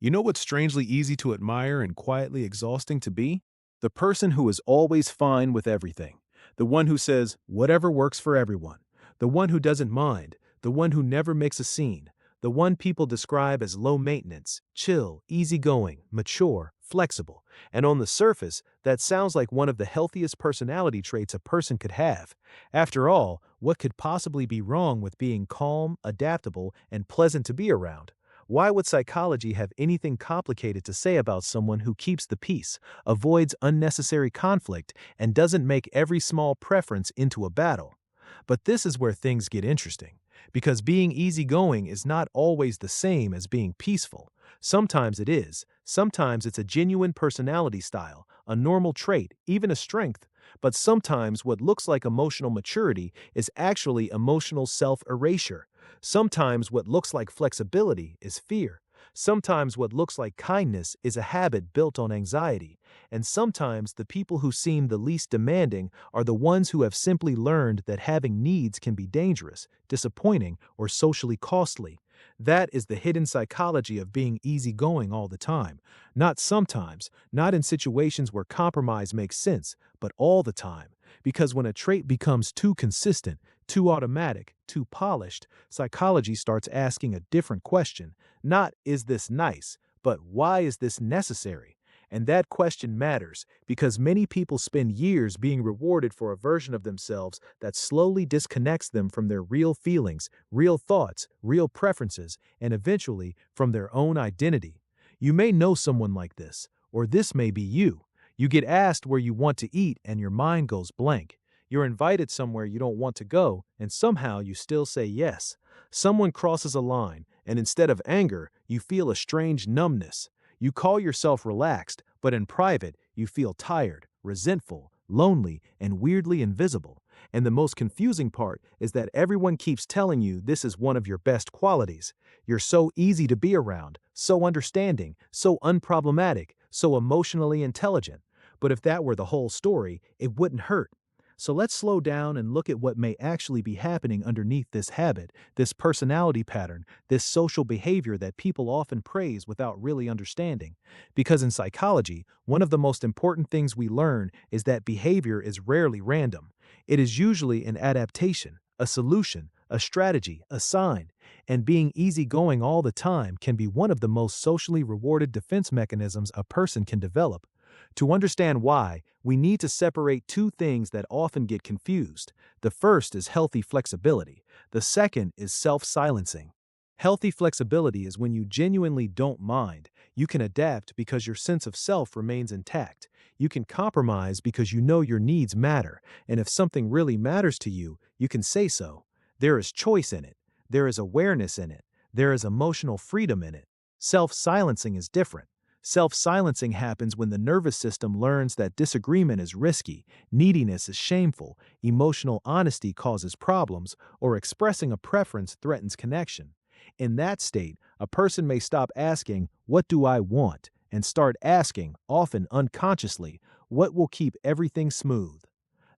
You know what's strangely easy to admire and quietly exhausting to be? The person who is always fine with everything. The one who says, whatever works for everyone. The one who doesn't mind. The one who never makes a scene. The one people describe as low maintenance, chill, easygoing, mature, flexible. And on the surface, that sounds like one of the healthiest personality traits a person could have. After all, what could possibly be wrong with being calm, adaptable, and pleasant to be around? Why would psychology have anything complicated to say about someone who keeps the peace, avoids unnecessary conflict, and doesn't make every small preference into a battle? But this is where things get interesting, because being easygoing is not always the same as being peaceful. Sometimes it is, sometimes it's a genuine personality style, a normal trait, even a strength. But sometimes what looks like emotional maturity is actually emotional self erasure. Sometimes what looks like flexibility is fear. Sometimes what looks like kindness is a habit built on anxiety. And sometimes the people who seem the least demanding are the ones who have simply learned that having needs can be dangerous, disappointing, or socially costly. That is the hidden psychology of being easygoing all the time. Not sometimes, not in situations where compromise makes sense, but all the time. Because when a trait becomes too consistent, too automatic, too polished, psychology starts asking a different question. Not, is this nice, but why is this necessary? And that question matters because many people spend years being rewarded for a version of themselves that slowly disconnects them from their real feelings, real thoughts, real preferences, and eventually from their own identity. You may know someone like this, or this may be you. You get asked where you want to eat and your mind goes blank. You're invited somewhere you don't want to go, and somehow you still say yes. Someone crosses a line, and instead of anger, you feel a strange numbness. You call yourself relaxed, but in private, you feel tired, resentful, lonely, and weirdly invisible. And the most confusing part is that everyone keeps telling you this is one of your best qualities. You're so easy to be around, so understanding, so unproblematic, so emotionally intelligent. But if that were the whole story, it wouldn't hurt. So let's slow down and look at what may actually be happening underneath this habit, this personality pattern, this social behavior that people often praise without really understanding. Because in psychology, one of the most important things we learn is that behavior is rarely random. It is usually an adaptation, a solution, a strategy, a sign. And being easygoing all the time can be one of the most socially rewarded defense mechanisms a person can develop. To understand why, we need to separate two things that often get confused. The first is healthy flexibility. The second is self-silencing. Healthy flexibility is when you genuinely don't mind. You can adapt because your sense of self remains intact. You can compromise because you know your needs matter. And if something really matters to you, you can say so. There is choice in it. There is awareness in it. There is emotional freedom in it. Self-silencing is different. Self-silencing happens when the nervous system learns that disagreement is risky, neediness is shameful, emotional honesty causes problems, or expressing a preference threatens connection. In that state, a person may stop asking, "What do I want?" and start asking, often unconsciously, "What will keep everything smooth?"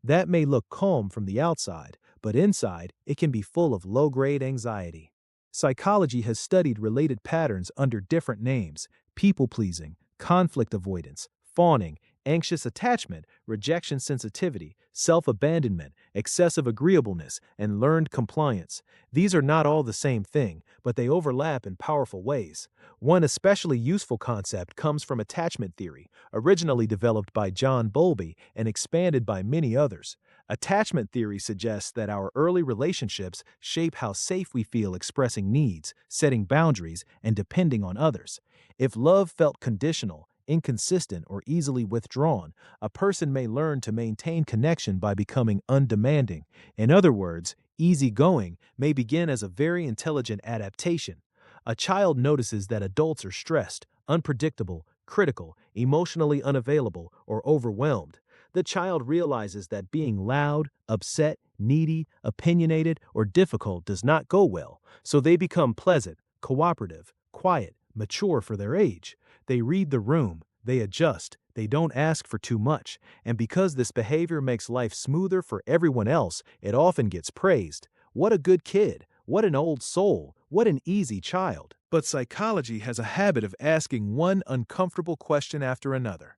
That may look calm from the outside, but inside, it can be full of low-grade anxiety. Psychology has studied related patterns under different names: people-pleasing, conflict avoidance, fawning, anxious attachment, rejection sensitivity, self-abandonment, excessive agreeableness, and learned compliance. These are not all the same thing, but they overlap in powerful ways. One especially useful concept comes from attachment theory, originally developed by John Bowlby and expanded by many others. Attachment theory suggests that our early relationships shape how safe we feel expressing needs, setting boundaries, and depending on others. If love felt conditional, inconsistent, or easily withdrawn, a person may learn to maintain connection by becoming undemanding. In other words, easygoing may begin as a very intelligent adaptation. A child notices that adults are stressed, unpredictable, critical, emotionally unavailable, or overwhelmed. The child realizes that being loud, upset, needy, opinionated, or difficult does not go well, so they become pleasant, cooperative, quiet, mature for their age. They read the room, they adjust, they don't ask for too much, and because this behavior makes life smoother for everyone else, it often gets praised. What a good kid! What an old soul! What an easy child! But psychology has a habit of asking one uncomfortable question after another.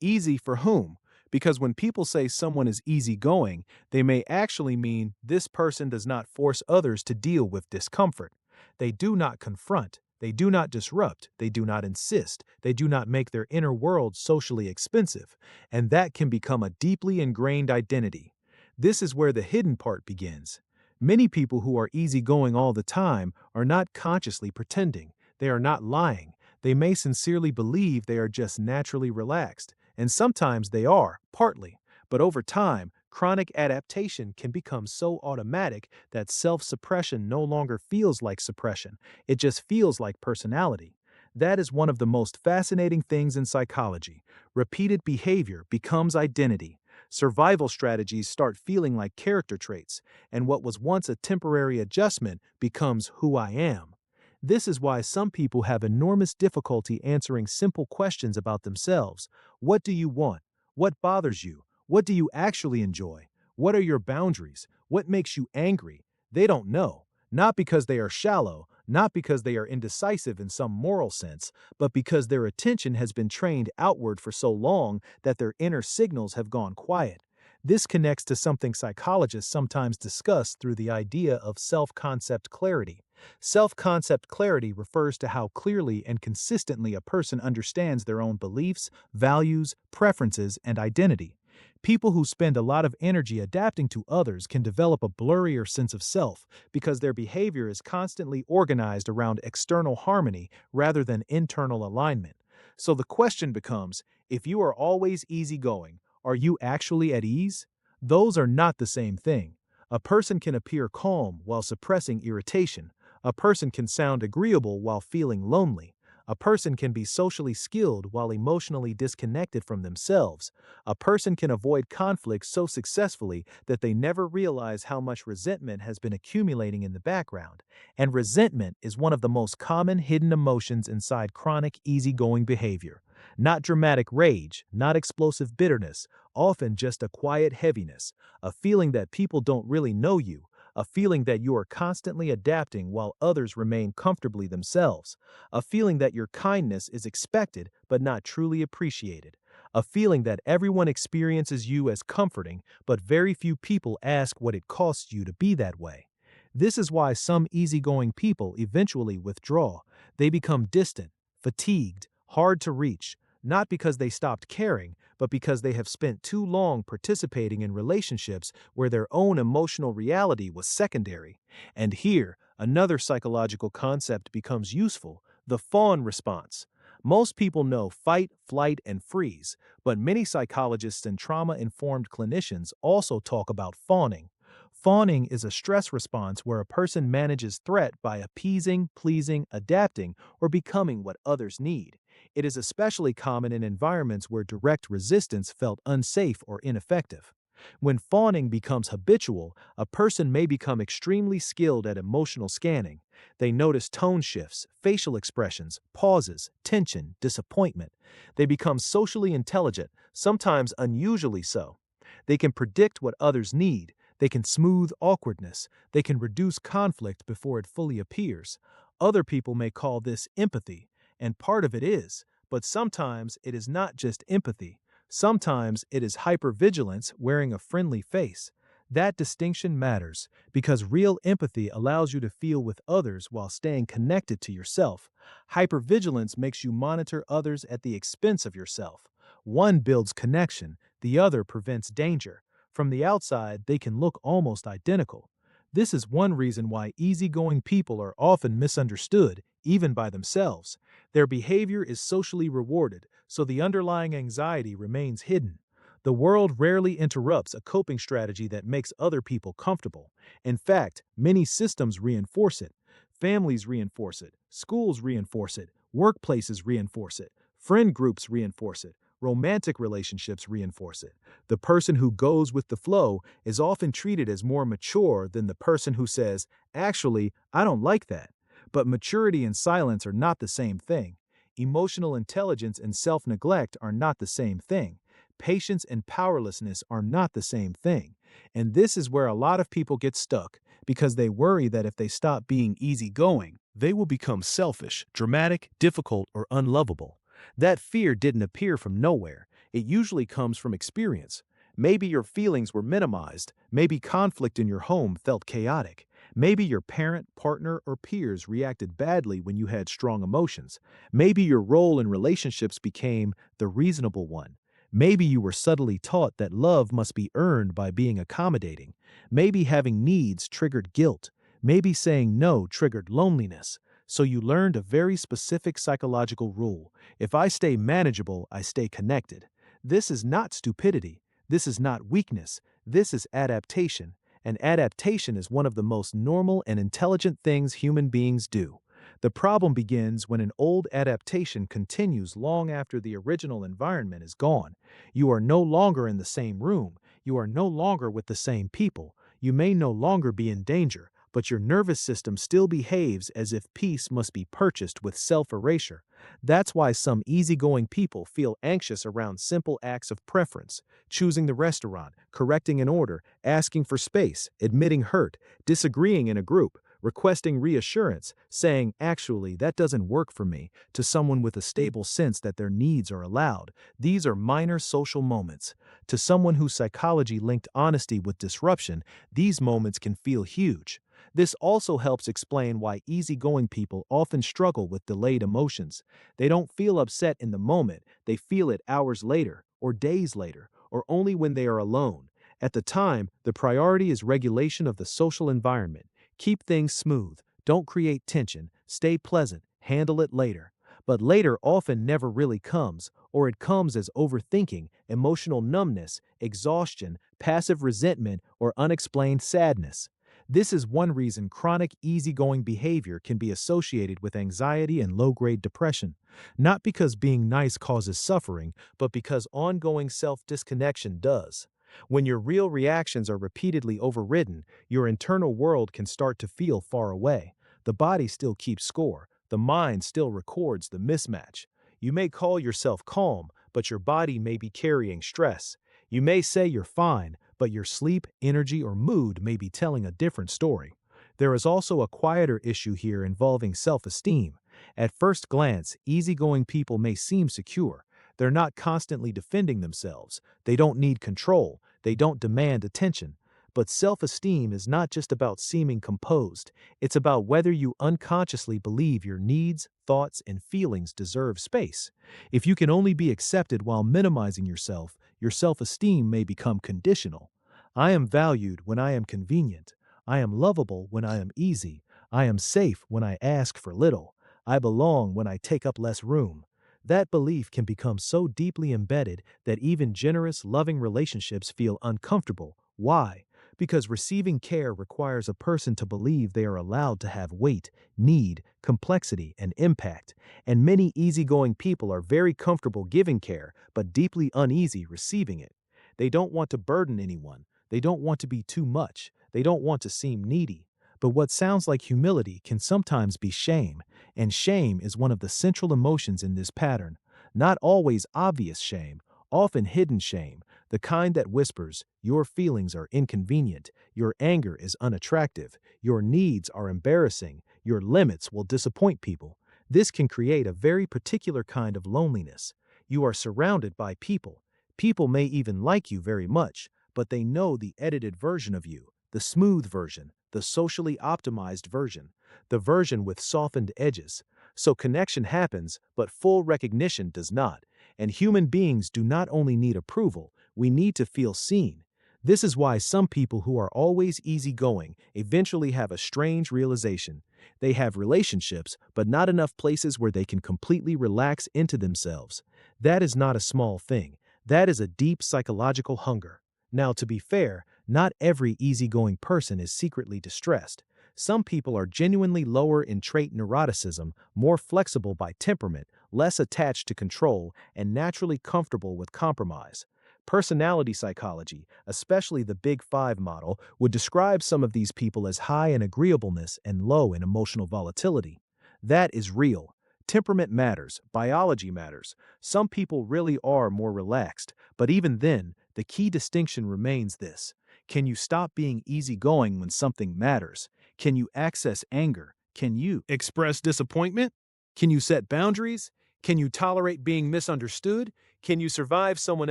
Easy for whom? Because when people say someone is easygoing, they may actually mean this person does not force others to deal with discomfort. They do not confront. They do not disrupt. They do not insist. They do not make their inner world socially expensive. And that can become a deeply ingrained identity. This is where the hidden part begins. Many people who are easygoing all the time are not consciously pretending. They are not lying. They may sincerely believe they are just naturally relaxed, and sometimes they are, partly. But over time, chronic adaptation can become so automatic that self-suppression no longer feels like suppression. It just feels like personality. That is one of the most fascinating things in psychology. Repeated behavior becomes identity. Survival strategies start feeling like character traits, and what was once a temporary adjustment becomes who I am. This is why some people have enormous difficulty answering simple questions about themselves. What do you want? What bothers you? What do you actually enjoy? What are your boundaries? What makes you angry? They don't know. Not because they are shallow, not because they are indecisive in some moral sense, but because their attention has been trained outward for so long that their inner signals have gone quiet. This connects to something psychologists sometimes discuss through the idea of self-concept clarity. Self-concept clarity refers to how clearly and consistently a person understands their own beliefs, values, preferences, and identity. People who spend a lot of energy adapting to others can develop a blurrier sense of self because their behavior is constantly organized around external harmony rather than internal alignment. So the question becomes, if you are always easygoing, are you actually at ease? Those are not the same thing. A person can appear calm while suppressing irritation. A person can sound agreeable while feeling lonely. A person can be socially skilled while emotionally disconnected from themselves. A person can avoid conflict so successfully that they never realize how much resentment has been accumulating in the background. And resentment is one of the most common hidden emotions inside chronic, easygoing behavior. Not dramatic rage, not explosive bitterness, often just a quiet heaviness, a feeling that people don't really know you, a feeling that you are constantly adapting while others remain comfortably themselves, a feeling that your kindness is expected but not truly appreciated, a feeling that everyone experiences you as comforting but very few people ask what it costs you to be that way. This is why some easygoing people eventually withdraw. They become distant, fatigued, hard to reach, not because they stopped caring, but because they have spent too long participating in relationships where their own emotional reality was secondary. And here, another psychological concept becomes useful: the fawn response. Most people know fight, flight, and freeze, but many psychologists and trauma-informed clinicians also talk about fawning. Fawning is a stress response where a person manages threat by appeasing, pleasing, adapting, or becoming what others need. It is especially common in environments where direct resistance felt unsafe or ineffective. When fawning becomes habitual, a person may become extremely skilled at emotional scanning. They notice tone shifts, facial expressions, pauses, tension, disappointment. They become socially intelligent, sometimes unusually so. They can predict what others need. They can smooth awkwardness. They can reduce conflict before it fully appears. Other people may call this empathy, and part of it is, but sometimes it is not just empathy. Sometimes it is hypervigilance wearing a friendly face. That distinction matters because real empathy allows you to feel with others while staying connected to yourself. Hypervigilance makes you monitor others at the expense of yourself. One builds connection, the other prevents danger. From the outside, they can look almost identical. This is one reason why easygoing people are often misunderstood, even by themselves. Their behavior is socially rewarded, so the underlying anxiety remains hidden. The world rarely interrupts a coping strategy that makes other people comfortable. In fact, many systems reinforce it. Families reinforce it, schools reinforce it, workplaces reinforce it, friend groups reinforce it, romantic relationships reinforce it. The person who goes with the flow is often treated as more mature than the person who says, "Actually, I don't like that." But maturity and silence are not the same thing. Emotional intelligence and self-neglect are not the same thing. Patience and powerlessness are not the same thing. And this is where a lot of people get stuck, because they worry that if they stop being easygoing, They will become selfish, dramatic, difficult, or unlovable. That fear didn't appear from nowhere. It usually comes from experience. Maybe your feelings were minimized. Maybe conflict in your home felt chaotic. Maybe your parent, partner, or peers reacted badly when you had strong emotions. Maybe your role in relationships became the reasonable one. Maybe you were subtly taught that love must be earned by being accommodating. Maybe having needs triggered guilt. Maybe saying no triggered loneliness. So you learned a very specific psychological rule. If I stay manageable, I stay connected. This is not stupidity. This is not weakness. This is adaptation. And adaptation is one of the most normal and intelligent things human beings do. The problem begins when an old adaptation continues long after the original environment is gone. You are no longer in the same room. You are no longer with the same people. You may no longer be in danger, but your nervous system still behaves as if peace must be purchased with self-erasure. That's why some easygoing people feel anxious around simple acts of preference: choosing the restaurant, correcting an order, asking for space, admitting hurt, disagreeing in a group, requesting reassurance, saying, "Actually, that doesn't work for me," to someone with a stable sense that their needs are allowed. These are minor social moments. To someone whose psychology linked honesty with disruption, these moments can feel huge. This also helps explain why easygoing people often struggle with delayed emotions. They don't feel upset in the moment, they feel it hours later, or days later, or only when they are alone. At the time, the priority is regulation of the social environment. Keep things smooth, don't create tension, stay pleasant, handle it later. But later often never really comes, or it comes as overthinking, emotional numbness, exhaustion, passive resentment, or unexplained sadness. This is one reason chronic easygoing behavior can be associated with anxiety and low-grade depression. Not because being nice causes suffering, but because ongoing self-disconnection does. When your real reactions are repeatedly overridden, your internal world can start to feel far away. The body still keeps score. The mind still records the mismatch. You may call yourself calm, but your body may be carrying stress. You may say you're fine, but your sleep, energy, or mood may be telling a different story. There is also a quieter issue here involving self-esteem. At first glance, easygoing people may seem secure. They're not constantly defending themselves. They don't need control. They don't demand attention. But self-esteem is not just about seeming composed. It's about whether you unconsciously believe your needs, thoughts, and feelings deserve space. If you can only be accepted while minimizing yourself, your self-esteem may become conditional. I am valued when I am convenient. I am lovable when I am easy. I am safe when I ask for little. I belong when I take up less room. That belief can become so deeply embedded that even generous, loving relationships feel uncomfortable. Why? Because receiving care requires a person to believe they are allowed to have weight, need, complexity, and impact. And many easygoing people are very comfortable giving care, but deeply uneasy receiving it. They don't want to burden anyone. They don't want to be too much. They don't want to seem needy. But what sounds like humility can sometimes be shame, and shame is one of the central emotions in this pattern. Not always obvious shame, often hidden shame, the kind that whispers, "Your feelings are inconvenient, your anger is unattractive, your needs are embarrassing, your limits will disappoint people." This can create a very particular kind of loneliness. You are surrounded by people. People may even like you very much, but they know the edited version of you, the smooth version, the socially optimized version, the version with softened edges. So connection happens, but full recognition does not. And human beings do not only need approval, we need to feel seen. This is why some people who are always easygoing eventually have a strange realization. They have relationships, but not enough places where they can completely relax into themselves. That is not a small thing. That is a deep psychological hunger. Now, to be fair, not every easygoing person is secretly distressed. Some people are genuinely lower in trait neuroticism, more flexible by temperament, less attached to control, and naturally comfortable with compromise. Personality psychology, especially the Big Five model, would describe some of these people as high in agreeableness and low in emotional volatility. That is real. Temperament matters, biology matters. Some people really are more relaxed, but even then, the key distinction remains this. Can you stop being easygoing when something matters? Can you access anger, Can you express disappointment? Can you set boundaries? Can you tolerate being misunderstood? Can you survive someone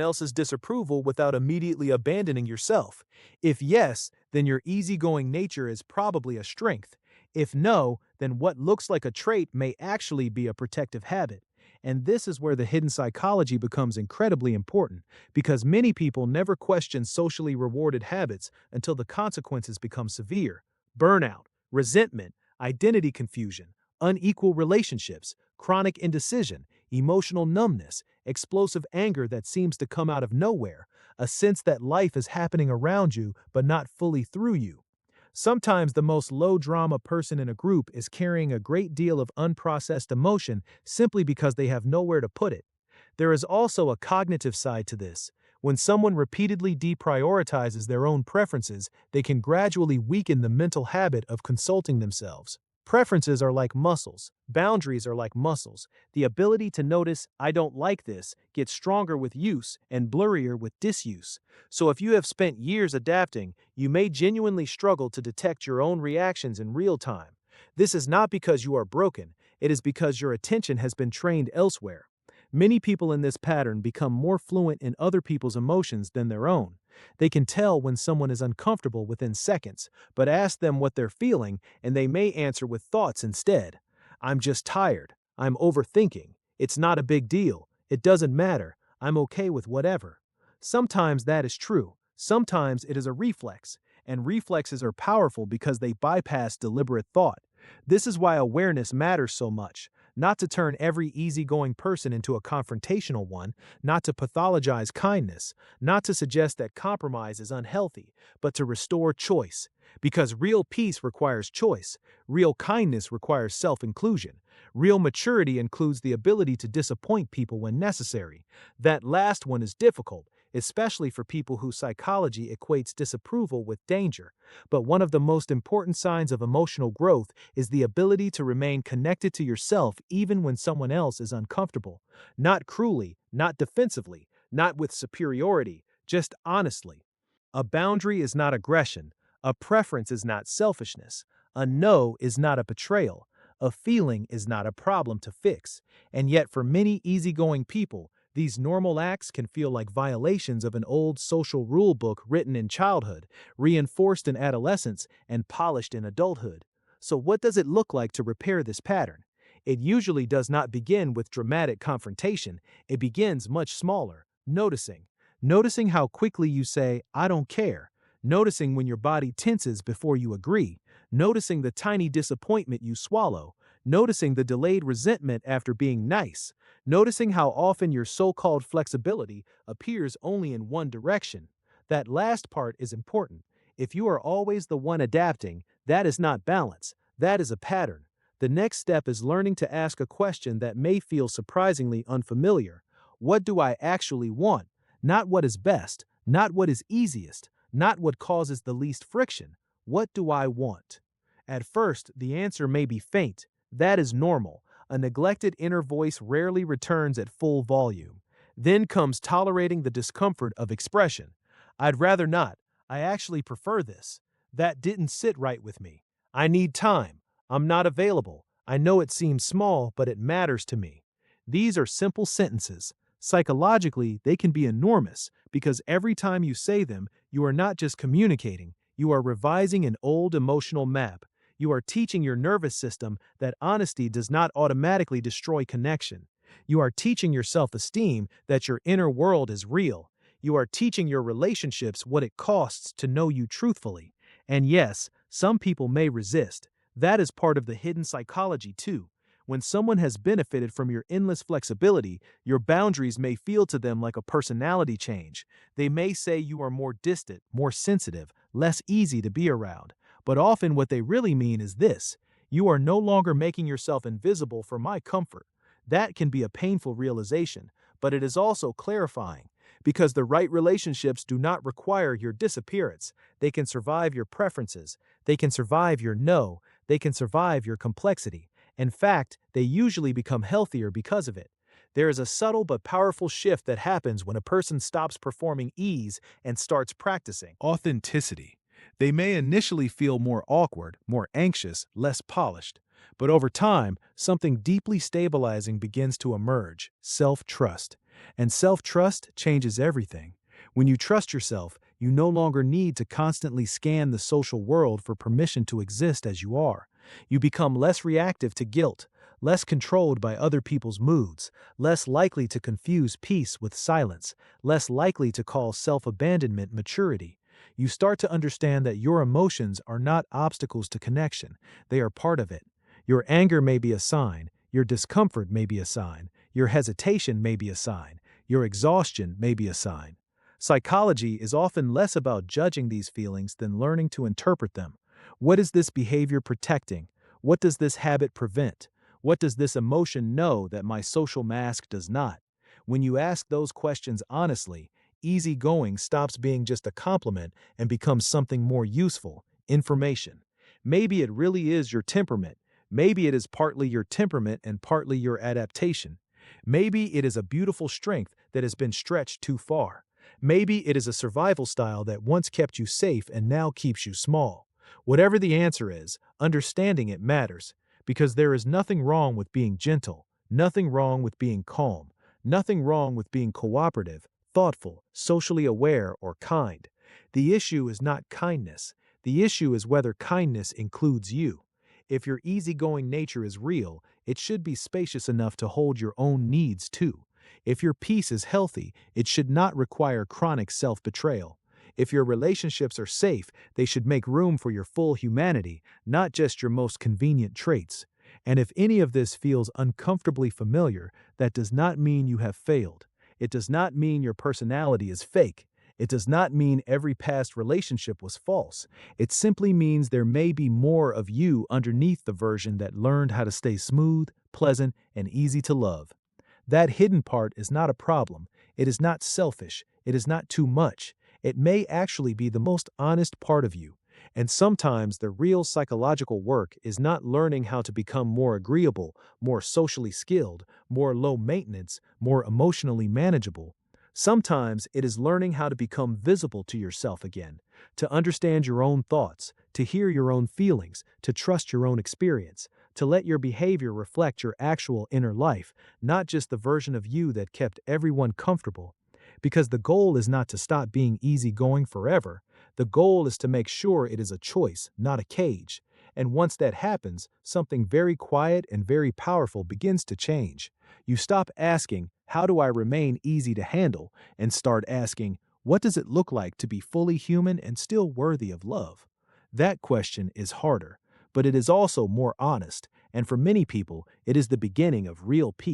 else's disapproval without immediately abandoning yourself? If yes, then your easygoing nature is probably a strength. If no, then what looks like a trait may actually be a protective habit. And this is where the hidden psychology becomes incredibly important, because many people never question socially rewarded habits until the consequences become severe. Burnout, resentment, identity confusion, unequal relationships, chronic indecision, emotional numbness, explosive anger that seems to come out of nowhere, a sense that life is happening around you but not fully through you. Sometimes the most low drama person in a group is carrying a great deal of unprocessed emotion simply because they have nowhere to put it. There is also a cognitive side to this. When someone repeatedly deprioritizes their own preferences, they can gradually weaken the mental habit of consulting themselves. Preferences are like muscles. Boundaries are like muscles. The ability to notice, I don't like this, gets stronger with use and blurrier with disuse. So if you have spent years adapting, you may genuinely struggle to detect your own reactions in real time. This is not because you are broken, it is because your attention has been trained elsewhere. Many people in this pattern become more fluent in other people's emotions than their own. They can tell when someone is uncomfortable within seconds, but ask them what they're feeling, and they may answer with thoughts instead. I'm just tired. I'm overthinking. It's not a big deal. It doesn't matter. I'm okay with whatever. Sometimes that is true. Sometimes it is a reflex, and reflexes are powerful because they bypass deliberate thought. This is why awareness matters so much. Not to turn every easygoing person into a confrontational one, not to pathologize kindness, not to suggest that compromise is unhealthy, but to restore choice. Because real peace requires choice, real kindness requires self inclusion, real maturity includes the ability to disappoint people when necessary. That last one is difficult, especially for people whose psychology equates disapproval with danger. But one of the most important signs of emotional growth is the ability to remain connected to yourself even when someone else is uncomfortable. Not cruelly, not defensively, not with superiority, just honestly. A boundary is not aggression. A preference is not selfishness. A no is not a betrayal. A feeling is not a problem to fix. And yet, for many easygoing people, these normal acts can feel like violations of an old social rule book written in childhood, reinforced in adolescence, and polished in adulthood. So, what does it look like to repair this pattern? It usually does not begin with dramatic confrontation, it begins much smaller, noticing. Noticing how quickly you say, I don't care. Noticing when your body tenses before you agree. Noticing the tiny disappointment you swallow. Noticing the delayed resentment after being nice. Noticing how often your so called flexibility appears only in one direction. That last part is important. If you are always the one adapting, that is not balance, that is a pattern. The next step is learning to ask a question that may feel surprisingly unfamiliar. What do I actually want? Not what is best, not what is easiest, not what causes the least friction. What do I want? At first, the answer may be faint. That is normal. A neglected inner voice rarely returns at full volume. Then comes tolerating the discomfort of expression. I'd rather not. I actually prefer this. That didn't sit right with me. I need time. I'm not available. I know it seems small, but it matters to me. These are simple sentences. Psychologically, they can be enormous because every time you say them, you are not just communicating, you are revising an old emotional map. You are teaching your nervous system that honesty does not automatically destroy connection. You are teaching your self-esteem that your inner world is real. You are teaching your relationships what it costs to know you truthfully. And yes, some people may resist. That is part of the hidden psychology too. When someone has benefited from your endless flexibility, your boundaries may feel to them like a personality change. They may say you are more distant, more sensitive, less easy to be around. But often what they really mean is this: you are no longer making yourself invisible for my comfort. That can be a painful realization, but it is also clarifying, because the right relationships do not require your disappearance. They can survive your preferences, they can survive your no, they can survive your complexity. In fact, they usually become healthier because of it. There is a subtle but powerful shift that happens when a person stops performing ease and starts practicing authenticity. They may initially feel more awkward, more anxious, less polished. But over time, something deeply stabilizing begins to emerge: self-trust. And self-trust changes everything. When you trust yourself, you no longer need to constantly scan the social world for permission to exist as you are. You become less reactive to guilt, less controlled by other people's moods, less likely to confuse peace with silence, less likely to call self-abandonment maturity. You start to understand that your emotions are not obstacles to connection, they are part of it. Your anger may be a sign, your discomfort may be a sign, your hesitation may be a sign, your exhaustion may be a sign. Psychology is often less about judging these feelings than learning to interpret them. What is this behavior protecting? What does this habit prevent? What does this emotion know that my social mask does not? When you ask those questions honestly, easygoing stops being just a compliment and becomes something more useful: information. Maybe it really is your temperament. Maybe it is partly your temperament and partly your adaptation. Maybe it is a beautiful strength that has been stretched too far. Maybe it is a survival style that once kept you safe and now keeps you small. Whatever the answer is, understanding it matters, because there is nothing wrong with being gentle, nothing wrong with being calm, nothing wrong with being cooperative, thoughtful, socially aware, or kind. The issue is not kindness. The issue is whether kindness includes you. If your easygoing nature is real, it should be spacious enough to hold your own needs too. If your peace is healthy, it should not require chronic self-betrayal. If your relationships are safe, they should make room for your full humanity, not just your most convenient traits. And if any of this feels uncomfortably familiar, that does not mean you have failed. It does not mean your personality is fake. It does not mean every past relationship was false. It simply means there may be more of you underneath the version that learned how to stay smooth, pleasant, and easy to love. That hidden part is not a problem. It is not selfish. It is not too much. It may actually be the most honest part of you. And sometimes the real psychological work is not learning how to become more agreeable, more socially skilled, more low maintenance, more emotionally manageable. Sometimes it is learning how to become visible to yourself again, to understand your own thoughts, to hear your own feelings, to trust your own experience, to let your behavior reflect your actual inner life, not just the version of you that kept everyone comfortable. Because the goal is not to stop being easygoing forever. The goal is to make sure it is a choice, not a cage. And once that happens, something very quiet and very powerful begins to change. You stop asking, "How do I remain easy to handle?" and start asking, "What does it look like to be fully human and still worthy of love?" That question is harder, but it is also more honest, and for many people, it is the beginning of real peace.